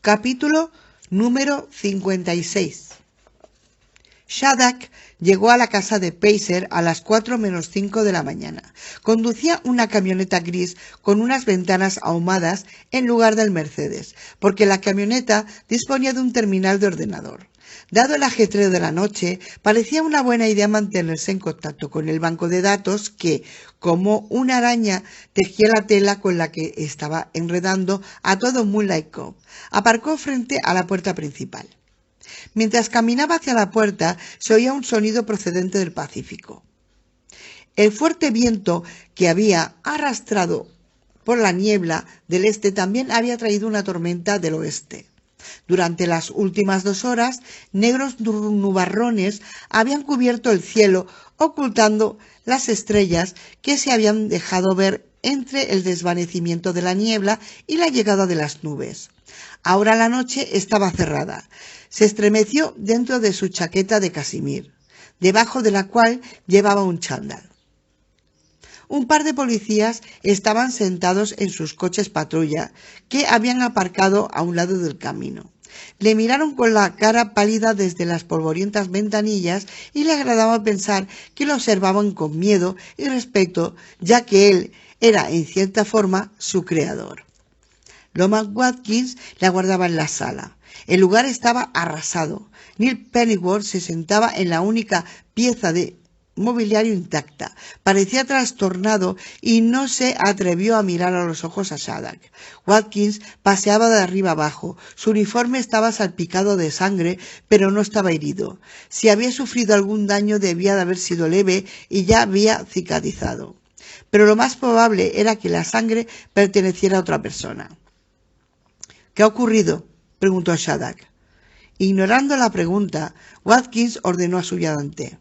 Capítulo número 56. Shadrach llegó a la casa de Pacer a las 4:05 de la mañana. Conducía una camioneta gris con unas ventanas ahumadas en lugar del Mercedes, porque la camioneta disponía de un terminal de ordenador. Dado el ajetreo de la noche, parecía una buena idea mantenerse en contacto con el banco de datos que, como una araña, tejía la tela con la que estaba enredando a todo Moonlight Cove. Aparcó frente a la puerta principal. Mientras caminaba hacia la puerta, se oía un sonido procedente del Pacífico. El fuerte viento que había arrastrado por la niebla del este también había traído una tormenta del oeste. Durante las últimas 2 horas, negros nubarrones habían cubierto el cielo, ocultando las estrellas que se habían dejado ver entre el desvanecimiento de la niebla y la llegada de las nubes. Ahora la noche estaba cerrada. Se estremeció dentro de su chaqueta de casimir, debajo de la cual llevaba un chándal. Un par de policías estaban sentados en sus coches patrulla, que habían aparcado a un lado del camino. Le miraron con la cara pálida desde las polvorientas ventanillas y le agradaba pensar que lo observaban con miedo y respeto, ya que él era, en cierta forma, su creador. Lomax Watkins le aguardaba en la sala. El lugar estaba arrasado. Neil Pennyworth se sentaba en la única pieza de mobiliario intacta. Parecía trastornado y no se atrevió a mirar a los ojos a Shadrach. Watkins paseaba de arriba abajo. Su uniforme estaba salpicado de sangre, pero no estaba herido. Si había sufrido algún daño debía de haber sido leve y ya había cicatrizado. Pero lo más probable era que la sangre perteneciera a otra persona. ¿Qué ha ocurrido?, preguntó Shadrach. Ignorando la pregunta, Watkins ordenó a su ayudante: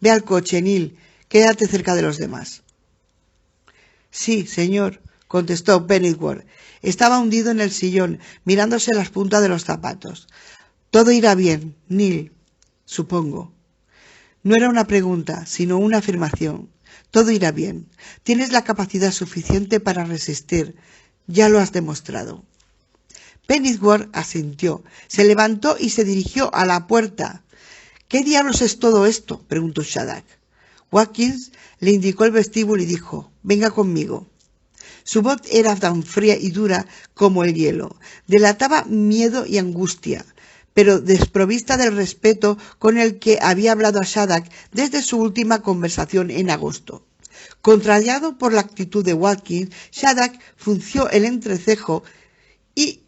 «Ve al coche, Neil. Quédate cerca de los demás». «Sí, señor», contestó Pennyworth. Estaba hundido en el sillón, mirándose las puntas de los zapatos. «Todo irá bien, Neil, supongo». No era una pregunta, sino una afirmación. «Todo irá bien. Tienes la capacidad suficiente para resistir. Ya lo has demostrado». Pennyworth asintió. Se levantó y se dirigió a la puerta. «¿Qué diablos es todo esto?», preguntó Shadrach. Watkins le indicó el vestíbulo y dijo: «Venga conmigo». Su voz era tan fría y dura como el hielo. Delataba miedo y angustia, pero desprovista del respeto con el que había hablado a Shadrach desde su última conversación en agosto. Contrariado por la actitud de Watkins, Shadrach frunció el entrecejo y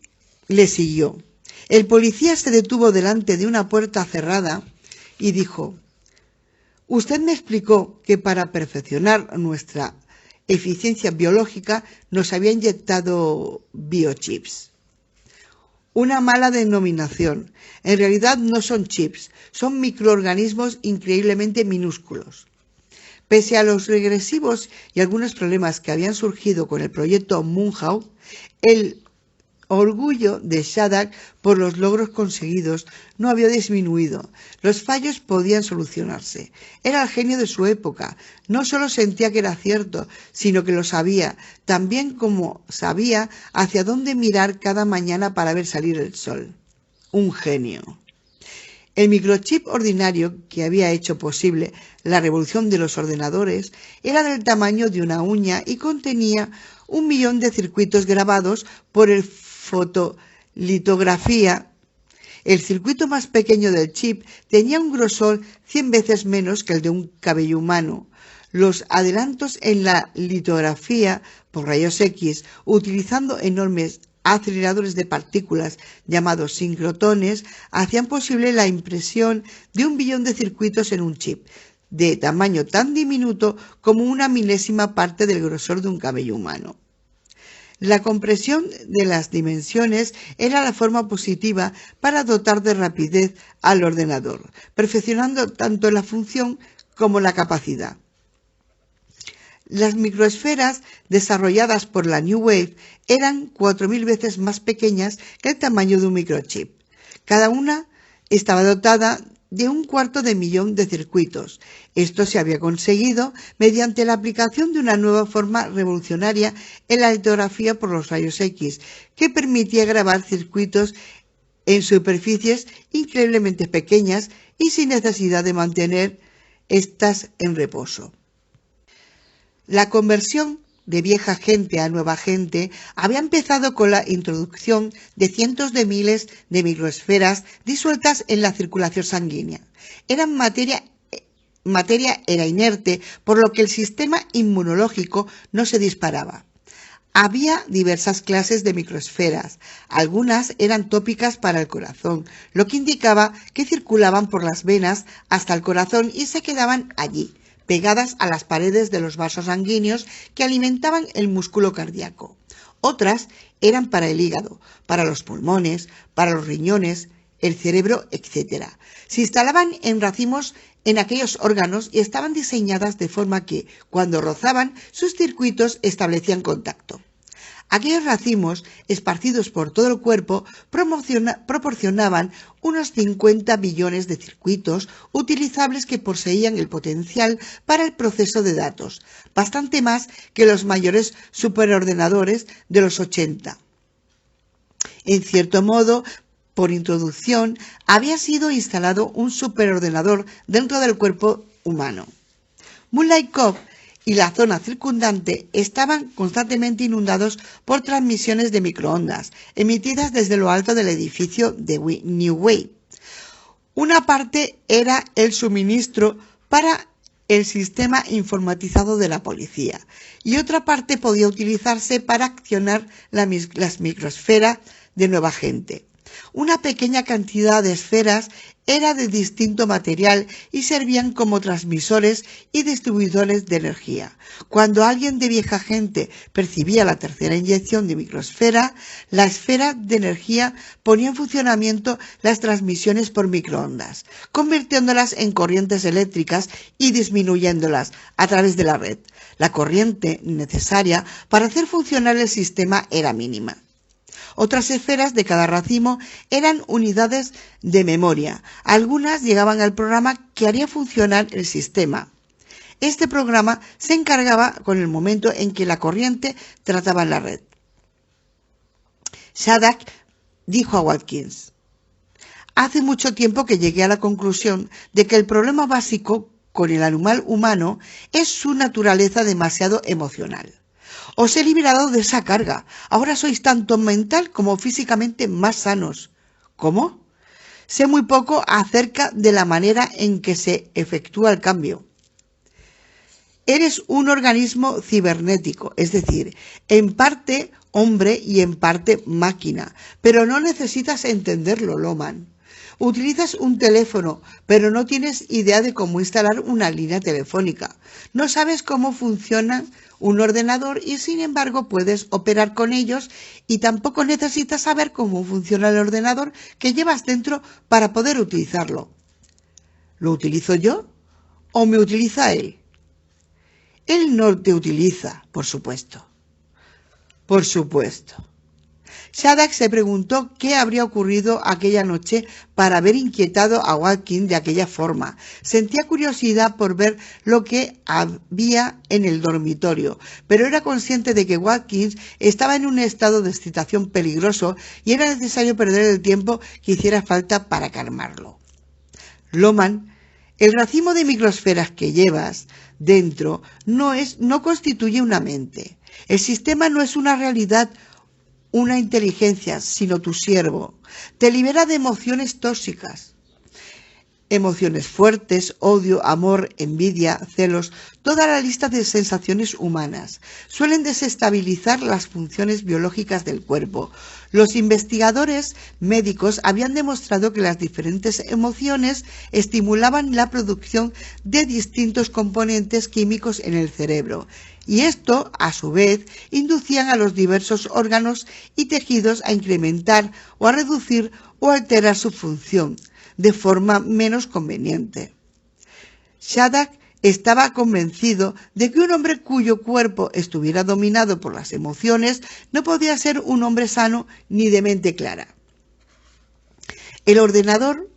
le siguió. El policía se detuvo delante de una puerta cerrada y dijo: «Usted me explicó que para perfeccionar nuestra eficiencia biológica nos había inyectado biochips». Una mala denominación. En realidad no son chips, son microorganismos increíblemente minúsculos. Pese a los regresivos y algunos problemas que habían surgido con el proyecto Moonhawk, el orgullo de Shadrach por los logros conseguidos no había disminuido. Los fallos podían solucionarse. Era el genio de su época. No solo sentía que era cierto, sino que lo sabía, también como sabía hacia dónde mirar cada mañana para ver salir el sol. Un genio. El microchip ordinario que había hecho posible la revolución de los ordenadores era del tamaño de una uña y contenía 1 millón de circuitos grabados por el fotolitografía. El circuito más pequeño del chip tenía un grosor 100 veces menos que el de un cabello humano. Los adelantos en la litografía por rayos X, utilizando enormes aceleradores de partículas llamados sincrotrones, hacían posible la impresión de 1 billón de circuitos en un chip, de tamaño tan diminuto como una milésima parte del grosor de un cabello humano. La compresión de las dimensiones era la forma positiva para dotar de rapidez al ordenador, perfeccionando tanto la función como la capacidad. Las microesferas desarrolladas por la New Wave eran 4.000 veces más pequeñas que el tamaño de un microchip. Cada una estaba dotada de 1/4 de circuitos. Esto se había conseguido mediante la aplicación de una nueva forma revolucionaria en la litografía por los rayos X, que permitía grabar circuitos en superficies increíblemente pequeñas y sin necesidad de mantener estas en reposo. La conversión de vieja gente a nueva gente había empezado con la introducción de cientos de miles de microesferas disueltas en la circulación sanguínea. Eran materia era inerte, por lo que el sistema inmunológico no se disparaba. Había diversas clases de microesferas. Algunas eran tópicas para el corazón, lo que indicaba que circulaban por las venas hasta el corazón y se quedaban allí, pegadas a las paredes de los vasos sanguíneos que alimentaban el músculo cardíaco. Otras eran para el hígado, para los pulmones, para los riñones, el cerebro, etc. Se instalaban en racimos en aquellos órganos y estaban diseñadas de forma que, cuando rozaban, sus circuitos establecían contacto. Aquellos racimos, esparcidos por todo el cuerpo, proporcionaban unos 50 billones de circuitos utilizables que poseían el potencial para el proceso de datos, bastante más que los mayores superordenadores de los 80. En cierto modo, por introducción, había sido instalado un superordenador dentro del cuerpo humano. Moonlight Cove y la zona circundante estaban constantemente inundados por transmisiones de microondas emitidas desde lo alto del edificio de New Way. Una parte era el suministro para el sistema informatizado de la policía y otra parte podía utilizarse para accionar las microesferas de nueva gente. Una pequeña cantidad de esferas era de distinto material y servían como transmisores y distribuidores de energía. Cuando alguien de vieja gente percibía la tercera inyección de microesfera, la esfera de energía ponía en funcionamiento las transmisiones por microondas, convirtiéndolas en corrientes eléctricas y disminuyéndolas a través de la red. La corriente necesaria para hacer funcionar el sistema era mínima. Otras esferas de cada racimo eran unidades de memoria. Algunas llegaban al programa que haría funcionar el sistema. Este programa se encargaba con el momento en que la corriente trataba en la red. Shadak dijo a Watkins: hace mucho tiempo que llegué a la conclusión de que el problema básico con el animal humano es su naturaleza demasiado emocional. Os he liberado de esa carga. Ahora sois tanto mental como físicamente más sanos. ¿Cómo? Sé muy poco acerca de la manera en que se efectúa el cambio. Eres un organismo cibernético, es decir, en parte hombre y en parte máquina, pero no necesitas entenderlo, Loman. Utilizas un teléfono, pero no tienes idea de cómo instalar una línea telefónica. No sabes cómo funciona un ordenador y sin embargo puedes operar con ellos y tampoco necesitas saber cómo funciona el ordenador que llevas dentro para poder utilizarlo. ¿Lo utilizo yo o me utiliza él? Él no te utiliza, por supuesto. Por supuesto. Shadak se preguntó qué habría ocurrido aquella noche para haber inquietado a Watkins de aquella forma. Sentía curiosidad por ver lo que había en el dormitorio, pero era consciente de que Watkins estaba en un estado de excitación peligroso y era necesario perder el tiempo que hiciera falta para calmarlo. Loman, el racimo de microesferas que llevas dentro no constituye una mente. El sistema no es una realidad, una inteligencia, sino tu siervo. Te libera de emociones tóxicas. Emociones fuertes, odio, amor, envidia, celos, toda la lista de sensaciones humanas. Suelen desestabilizar las funciones biológicas del cuerpo. Los investigadores médicos habían demostrado que las diferentes emociones estimulaban la producción de distintos componentes químicos en el cerebro. Y esto, a su vez, inducían a los diversos órganos y tejidos a incrementar o a reducir o alterar su función de forma menos conveniente. Shadak estaba convencido de que un hombre cuyo cuerpo estuviera dominado por las emociones no podía ser un hombre sano ni de mente clara. El ordenador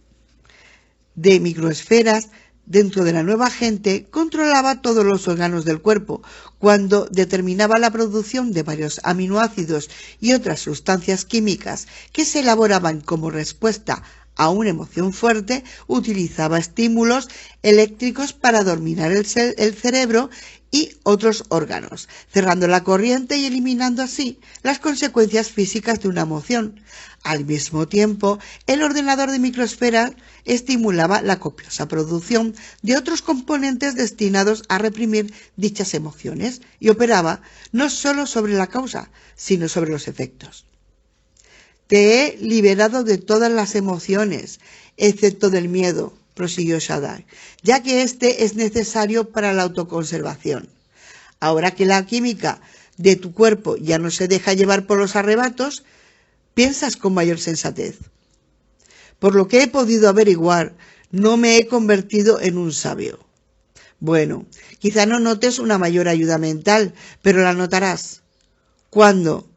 de microesferas dentro de la nueva agente controlaba todos los órganos del cuerpo. Cuando determinaba la producción de varios aminoácidos y otras sustancias químicas que se elaboraban como respuesta a una emoción fuerte, utilizaba estímulos eléctricos para dominar el cerebro y otros órganos, cerrando la corriente y eliminando así las consecuencias físicas de una emoción. Al mismo tiempo, el ordenador de microesferas estimulaba la copiosa producción de otros componentes destinados a reprimir dichas emociones y operaba no solo sobre la causa, sino sobre los efectos. Te he liberado de todas las emociones, excepto del miedo, prosiguió Shadak, ya que este es necesario para la autoconservación. Ahora que la química de tu cuerpo ya no se deja llevar por los arrebatos, piensas con mayor sensatez. Por lo que he podido averiguar, no me he convertido en un sabio. Bueno, quizá no notes una mayor ayuda mental, pero la notarás. ¿Cuándo?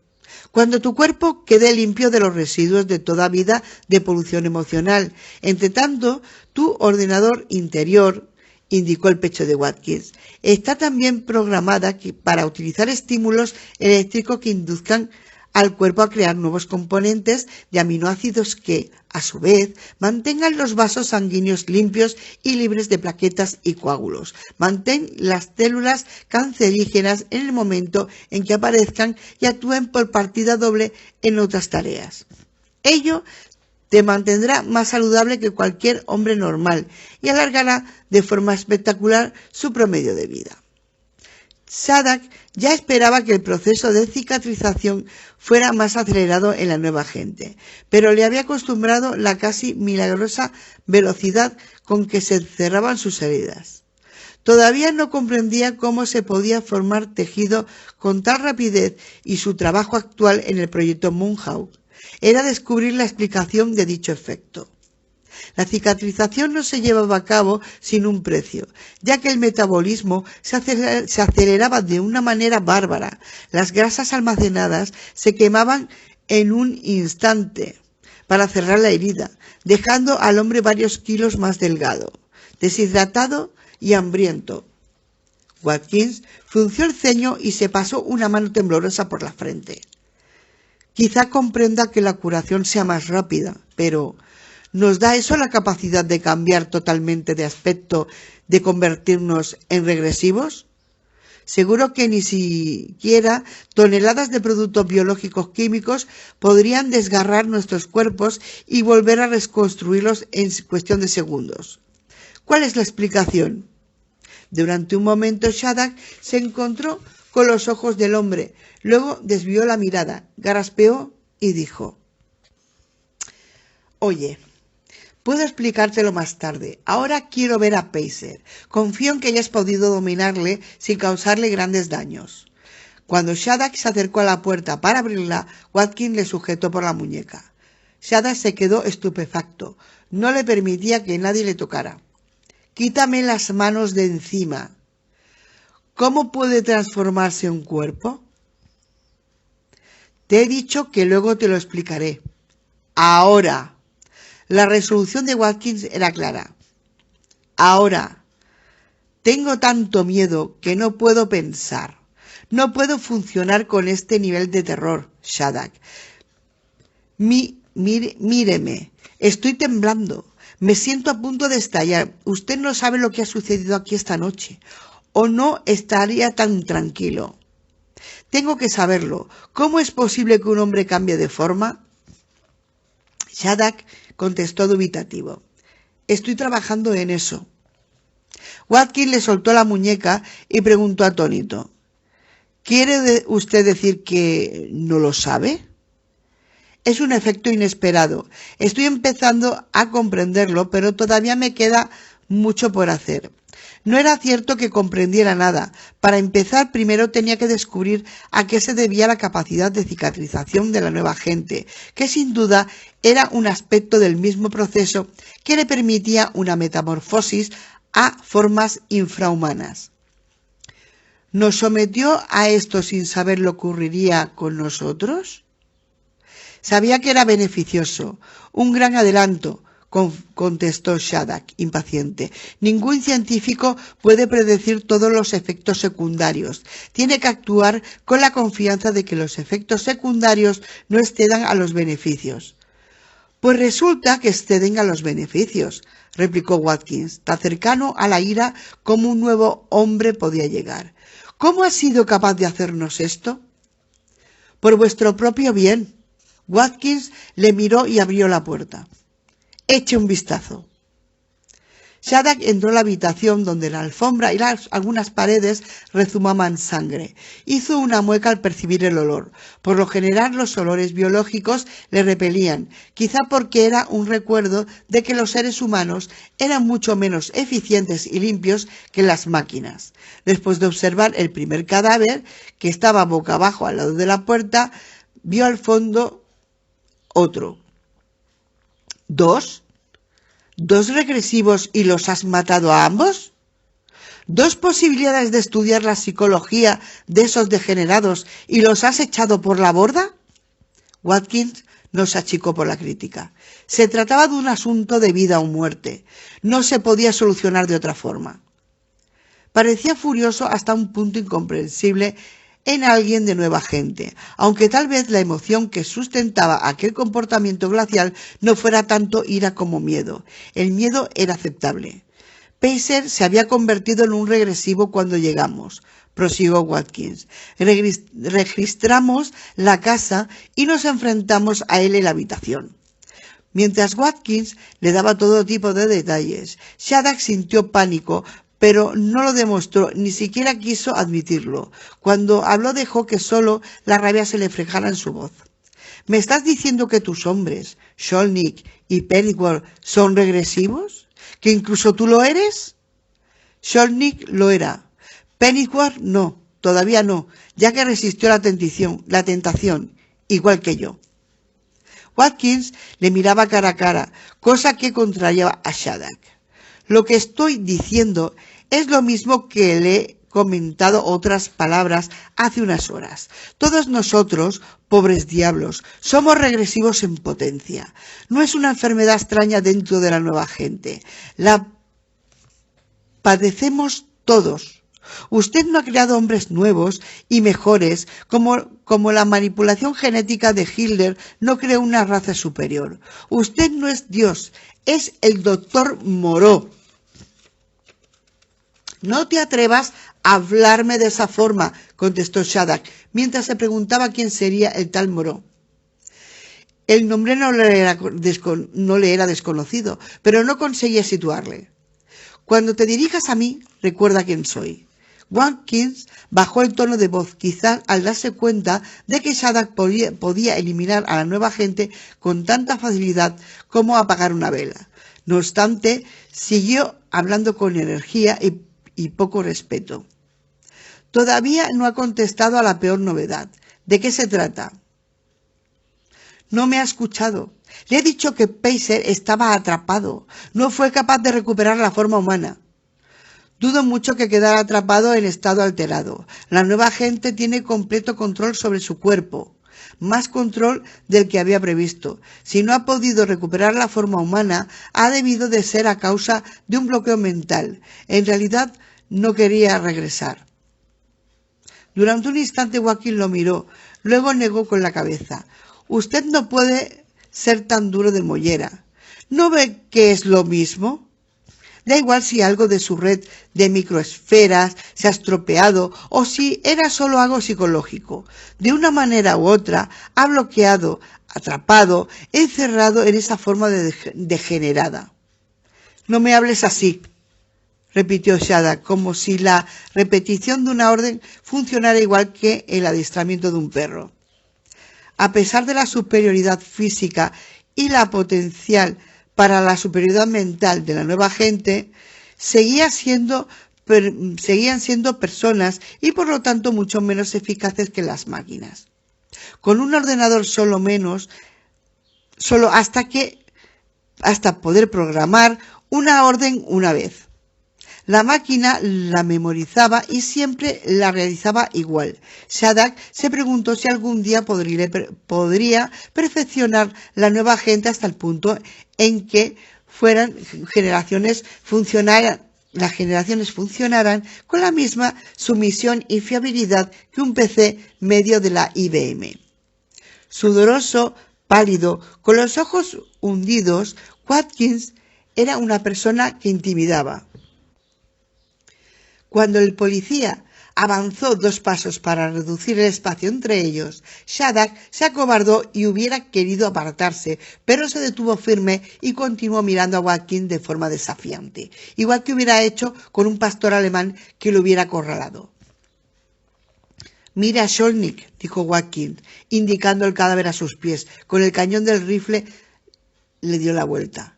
Cuando tu cuerpo quede limpio de los residuos de toda vida de polución emocional. Entre tanto, tu ordenador interior, indicó el pecho de Watkins, está también programada para utilizar estímulos eléctricos que induzcan al cuerpo a crear nuevos componentes de aminoácidos que, a su vez, mantengan los vasos sanguíneos limpios y libres de plaquetas y coágulos. Mantén las células cancerígenas en el momento en que aparezcan y actúen por partida doble en otras tareas. Ello te mantendrá más saludable que cualquier hombre normal y alargará de forma espectacular su promedio de vida. Shadak ya esperaba que el proceso de cicatrización fuera más acelerado en la nueva agente, pero le había acostumbrado la casi milagrosa velocidad con que se cerraban sus heridas. Todavía no comprendía cómo se podía formar tejido con tal rapidez y su trabajo actual en el proyecto Moonhawk era descubrir la explicación de dicho efecto. La cicatrización no se llevaba a cabo sin un precio, ya que el metabolismo se aceleraba de una manera bárbara. Las grasas almacenadas se quemaban en un instante para cerrar la herida, dejando al hombre varios kilos más delgado, deshidratado y hambriento. Watkins frunció el ceño y se pasó una mano temblorosa por la frente. Quizá comprenda que la curación sea más rápida, pero ¿nos da eso la capacidad de cambiar totalmente de aspecto, de convertirnos en regresivos? Seguro que ni siquiera toneladas de productos biológicos químicos podrían desgarrar nuestros cuerpos y volver a reconstruirlos en cuestión de segundos. ¿Cuál es la explicación? Durante un momento Shadak se encontró con los ojos del hombre, luego desvió la mirada, garraspeó y dijo: Oye, puedo explicártelo más tarde. Ahora quiero ver a Pacer. Confío en que hayas podido dominarle sin causarle grandes daños. Cuando Shadak se acercó a la puerta para abrirla, Watkins le sujetó por la muñeca. Shadak se quedó estupefacto. No le permitía que nadie le tocara. Quítame las manos de encima. ¿Cómo puede transformarse un cuerpo? Te he dicho que luego te lo explicaré. Ahora. La resolución de Watkins era clara. Ahora. Tengo tanto miedo que no puedo pensar. No puedo funcionar con este nivel de terror, Shadak. Míreme. Estoy temblando. Me siento a punto de estallar. Usted no sabe lo que ha sucedido aquí esta noche. O no estaría tan tranquilo. Tengo que saberlo. ¿Cómo es posible que un hombre cambie de forma? Shadak contestó dubitativo. Estoy trabajando en eso. Watkins le soltó la muñeca y preguntó atónito: ¿Quiere usted decir que no lo sabe? Es un efecto inesperado. Estoy empezando a comprenderlo, pero todavía me queda mucho por hacer. No era cierto que comprendiera nada. Para empezar, primero tenía que descubrir a qué se debía la capacidad de cicatrización de la nueva agente, que sin duda era un aspecto del mismo proceso que le permitía una metamorfosis a formas infrahumanas. ¿Nos sometió a esto sin saber lo que ocurriría con nosotros? Sabía que era beneficioso, un gran adelanto, contestó Shadrach, impaciente. Ningún científico puede predecir todos los efectos secundarios. Tiene que actuar con la confianza de que los efectos secundarios no excedan a los beneficios. Pues resulta que exceden a los beneficios, replicó Watkins, tan cercano a la ira como un nuevo hombre podía llegar. ¿Cómo has sido capaz de hacernos esto? Por vuestro propio bien. Watkins le miró y abrió la puerta. Eche un vistazo. Shadrach entró a la habitación donde la alfombra y algunas paredes rezumaban sangre. Hizo una mueca al percibir el olor. Por lo general los olores biológicos le repelían, quizá porque era un recuerdo de que los seres humanos eran mucho menos eficientes y limpios que las máquinas. Después de observar el primer cadáver, que estaba boca abajo al lado de la puerta, vio al fondo otro. ¿Dos regresivos y los has matado a ambos? ¿Dos posibilidades de estudiar la psicología de esos degenerados y los has echado por la borda? Watkins no se achicó por la crítica. Se trataba de un asunto de vida o muerte. No se podía solucionar de otra forma. Parecía furioso hasta un punto incomprensible en alguien de nueva gente, aunque tal vez la emoción que sustentaba aquel comportamiento glacial no fuera tanto ira como miedo. El miedo era aceptable. Pacer se había convertido en un regresivo cuando llegamos, prosiguió Watkins. Registramos la casa y nos enfrentamos a él en la habitación. Mientras Watkins le daba todo tipo de detalles, Shadrach sintió pánico, pero no lo demostró, ni siquiera quiso admitirlo. Cuando habló dejó que solo la rabia se le reflejara en su voz. ¿Me estás diciendo que tus hombres, Skolnick y Pennyworth, son regresivos? ¿Que incluso tú lo eres? Skolnick lo era. Pennyworth no, todavía no, ya que resistió la tentación, igual que yo. Watkins le miraba cara a cara, cosa que contrariaba a Shadrach. Lo que estoy diciendo es lo mismo que le he comentado otras palabras hace unas horas. Todos nosotros, pobres diablos, somos regresivos en potencia. No es una enfermedad extraña dentro de la nueva gente. La padecemos todos. Usted no ha creado hombres nuevos y mejores como la manipulación genética de Hitler no creó una raza superior. Usted no es Dios, es el doctor Moreau. No te atrevas a hablarme de esa forma, contestó Shadrach, mientras se preguntaba quién sería el tal Moreau. El nombre no le era desconocido, pero no conseguía situarle. Cuando te dirijas a mí, recuerda quién soy. Watkins bajó el tono de voz, quizás al darse cuenta de que Shadrach podía eliminar a la nueva gente con tanta facilidad como apagar una vela. No obstante, siguió hablando con energía y poco respeto. Todavía no ha contestado a la peor novedad. ¿De qué se trata? No me ha escuchado. Le he dicho que Pacer estaba atrapado. No fue capaz de recuperar la forma humana. Dudo mucho que quedara atrapado en estado alterado. La nueva gente tiene completo control sobre su cuerpo. Más control del que había previsto. Si no ha podido recuperar la forma humana, ha debido de ser a causa de un bloqueo mental. En realidad, no quería regresar. Durante un instante Watkins lo miró, luego negó con la cabeza. Usted no puede ser tan duro de mollera. ¿No ve que es lo mismo? Da igual si algo de su red de microesferas se ha estropeado o si era solo algo psicológico. De una manera u otra, ha bloqueado, atrapado, encerrado en esa forma degenerada. No me hables así, repitió Shadrach, como si la repetición de una orden funcionara igual que el adiestramiento de un perro. A pesar de la superioridad física y la potencial para la superioridad mental de la nueva gente, seguían siendo personas y por lo tanto mucho menos eficaces que las máquinas. Con un ordenador solo hasta poder programar una orden una vez. La máquina la memorizaba y siempre la realizaba igual. Shadrach se preguntó si algún día podría perfeccionar la nueva gente hasta el punto en que fueran generaciones las generaciones funcionaran con la misma sumisión y fiabilidad que un PC medio de la IBM. Sudoroso, pálido, con los ojos hundidos, Watkins era una persona que intimidaba. Cuando el policía avanzó 2 pasos para reducir el espacio entre ellos, Shattuck se acobardó y hubiera querido apartarse, pero se detuvo firme y continuó mirando a Watkins de forma desafiante, igual que hubiera hecho con un pastor alemán que lo hubiera acorralado. «Mira a Skolnick», dijo Watkins, indicando el cadáver a sus pies. Con el cañón del rifle le dio la vuelta.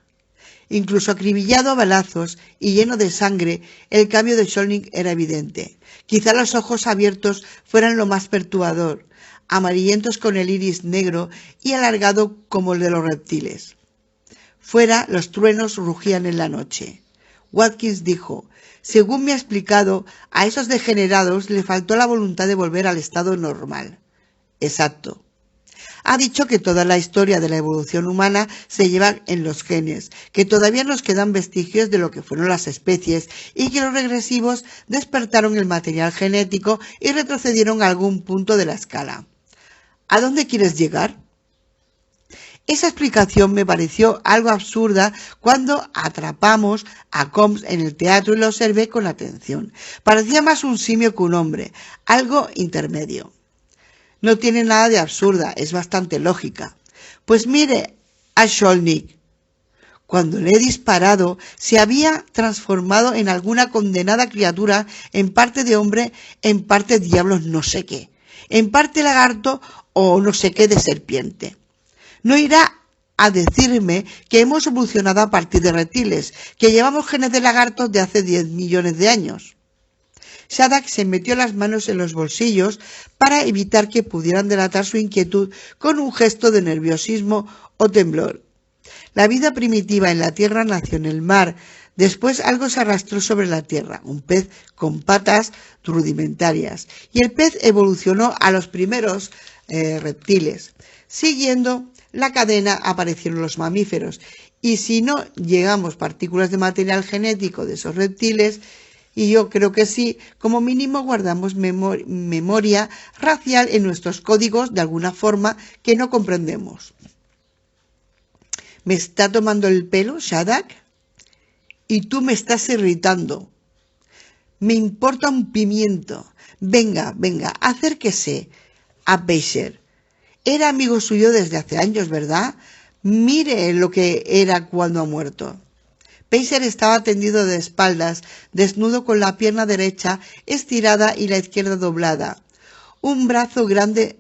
Incluso acribillado a balazos y lleno de sangre, el cambio de Skolnick era evidente. Quizá los ojos abiertos fueran lo más perturbador, amarillentos con el iris negro y alargado como el de los reptiles. Fuera, los truenos rugían en la noche. Watkins dijo: «Según me ha explicado, a esos degenerados le faltó la voluntad de volver al estado normal». «Exacto». Ha dicho que toda la historia de la evolución humana se lleva en los genes, que todavía nos quedan vestigios de lo que fueron las especies y que los regresivos despertaron el material genético y retrocedieron a algún punto de la escala. ¿A dónde quieres llegar? Esa explicación me pareció algo absurda cuando atrapamos a Combs en el teatro y lo observé con atención. Parecía más un simio que un hombre, algo intermedio. No tiene nada de absurda, es bastante lógica. Pues mire a Skolnick. Cuando le he disparado, se había transformado en alguna condenada criatura, en parte de hombre, en parte diablos no sé qué, en parte lagarto o no sé qué de serpiente. No irá a decirme que hemos evolucionado a partir de reptiles, que llevamos genes de lagartos de hace 10 millones de años. Shattuck se metió las manos en los bolsillos para evitar que pudieran delatar su inquietud con un gesto de nerviosismo o temblor. La vida primitiva en la tierra nació en el mar. Después algo se arrastró sobre la tierra, un pez con patas rudimentarias, y el pez evolucionó a los primeros reptiles. Siguiendo la cadena aparecieron los mamíferos, y si no llegamos partículas de material genético de esos reptiles, y yo creo que sí, como mínimo guardamos memoria racial en nuestros códigos de alguna forma que no comprendemos. ¿Me está tomando el pelo, Shattuck? Y tú me estás irritando. Me importa un pimiento. Venga, acérquese a Paiser. Era amigo suyo desde hace años, ¿verdad? Mire lo que era cuando ha muerto. Paiser estaba tendido de espaldas, desnudo con la pierna derecha estirada y la izquierda doblada, un brazo grande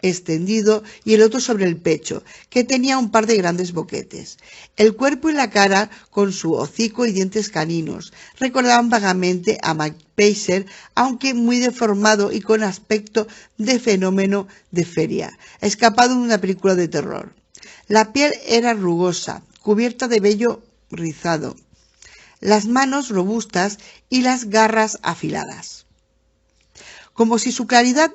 extendido y el otro sobre el pecho, que tenía un par de grandes boquetes. El cuerpo y la cara, con su hocico y dientes caninos, recordaban vagamente a Mike Paiser, aunque muy deformado y con aspecto de fenómeno de feria, escapado de una película de terror. La piel era rugosa, cubierta de vello rizado, las manos robustas y las garras afiladas. Como su claridad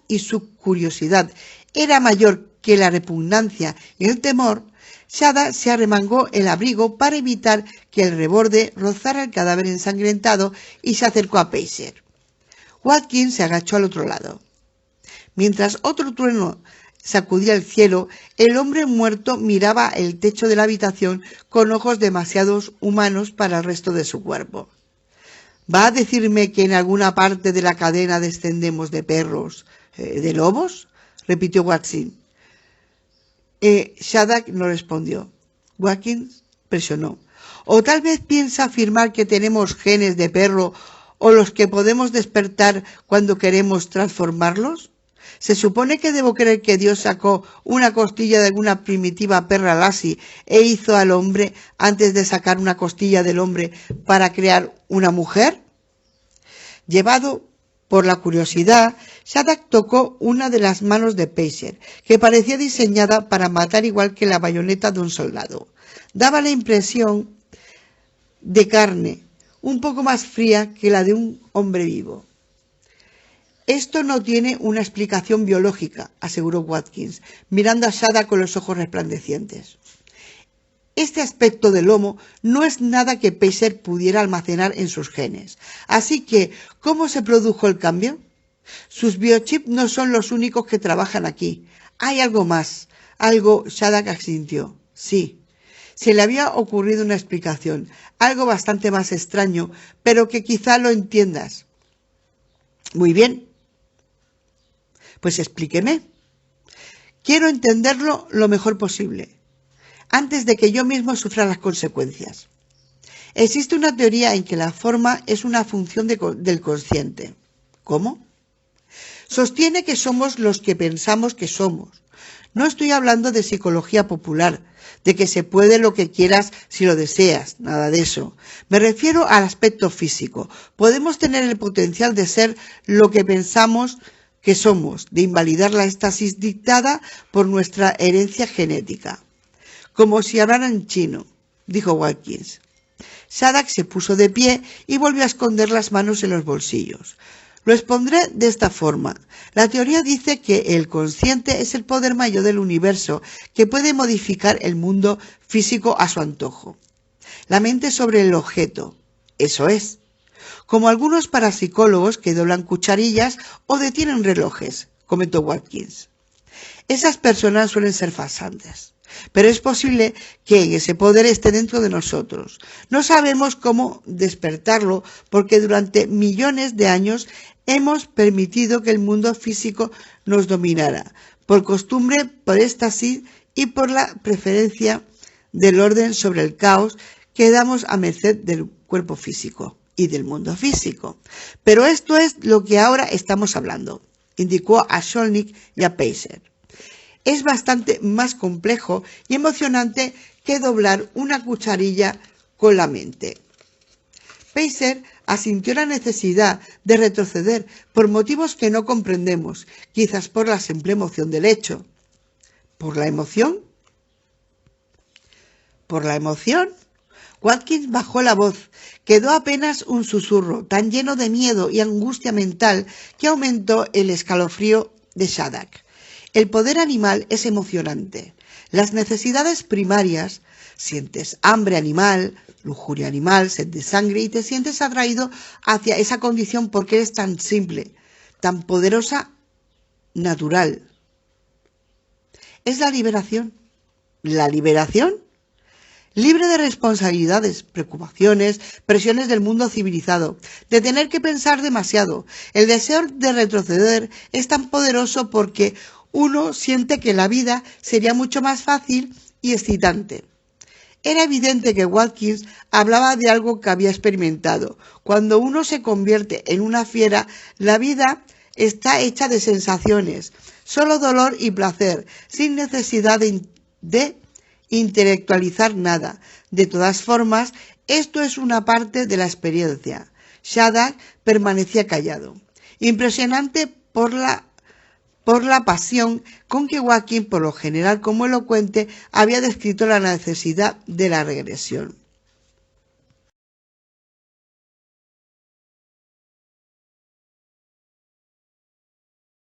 y su curiosidad era mayor que la repugnancia y el temor, Shattuck se arremangó el abrigo para evitar que el reborde rozara el cadáver ensangrentado y se acercó a Paiser. Watkins se agachó al otro lado. Mientras otro trueno sacudía el cielo, el hombre muerto miraba el techo de la habitación con ojos demasiado humanos para el resto de su cuerpo. ¿Va a decirme que en alguna parte de la cadena descendemos de perros, de lobos? Repitió Watkins. Shattuck no respondió. Watkins presionó. ¿O tal vez piensa afirmar que tenemos genes de perro o los que podemos despertar cuando queremos transformarlos? ¿Se supone que debo creer que Dios sacó una costilla de alguna primitiva perra lassie e hizo al hombre antes de sacar una costilla del hombre para crear una mujer? Llevado por la curiosidad, Shattuck tocó una de las manos de Paiser, que parecía diseñada para matar igual que la bayoneta de un soldado. Daba la impresión de carne, un poco más fría que la de un hombre vivo. Esto no tiene una explicación biológica, aseguró Watkins, mirando a Shadak con los ojos resplandecientes. Este aspecto del Homo no es nada que Pacer pudiera almacenar en sus genes. Así que, ¿cómo se produjo el cambio? Sus biochips no son los únicos que trabajan aquí. Hay algo más. Algo, Shadak asintió. Sí. Se le había ocurrido una explicación, algo bastante más extraño, pero que quizá lo entiendas. Muy bien. Pues explíqueme. Quiero entenderlo lo mejor posible, antes de que yo mismo sufra las consecuencias. Existe una teoría en que la forma es una función del consciente. ¿Cómo? Sostiene que somos los que pensamos que somos. No estoy hablando de psicología popular, de que se puede lo que quieras si lo deseas, nada de eso. Me refiero al aspecto físico. Podemos tener el potencial de ser lo que pensamos que somos, de invalidar la éxtasis dictada por nuestra herencia genética. Como si hablara en chino, dijo Watkins. Shadak se puso de pie y volvió a esconder las manos en los bolsillos. Lo expondré de esta forma. La teoría dice que el consciente es el poder mayor del universo que puede modificar el mundo físico a su antojo. La mente sobre el objeto. Eso es. Como algunos parapsicólogos que doblan cucharillas o detienen relojes, comentó Watkins. Esas personas suelen ser farsantes. Pero es posible que ese poder esté dentro de nosotros. No sabemos cómo despertarlo porque durante millones de años hemos permitido que el mundo físico nos dominara, por costumbre, por éxtasis y por la preferencia del orden sobre el caos, quedamos a merced del cuerpo físico y del mundo físico. Pero esto es lo que ahora estamos hablando, indicó a Skolnick y a Pacer. Es bastante más complejo y emocionante que doblar una cucharilla con la mente. Pacer asintió la necesidad de retroceder por motivos que no comprendemos, quizás por la simple emoción del hecho. ¿Por la emoción? ¿Por la emoción? Watkins bajó la voz. Quedó apenas un susurro, tan lleno de miedo y angustia mental que aumentó el escalofrío de Shadak. El poder animal es emocionante. Las necesidades primarias, sientes hambre animal, lujuria animal, sed de sangre y te sientes atraído hacia esa condición porque eres tan simple, tan poderosa, natural. Es la liberación. ¿La liberación? Libre de responsabilidades, preocupaciones, presiones del mundo civilizado, de tener que pensar demasiado. El deseo de retroceder es tan poderoso porque uno siente que la vida sería mucho más fácil y excitante. Era evidente que Watkins hablaba de algo que había experimentado. Cuando uno se convierte en una fiera, la vida está hecha de sensaciones, solo dolor y placer, sin necesidad de intelectualizar nada. De todas formas, esto es una parte de la experiencia. Shadak permanecía callado, impresionante por la pasión con que Watkins, por lo general como elocuente, había descrito la necesidad de la regresión.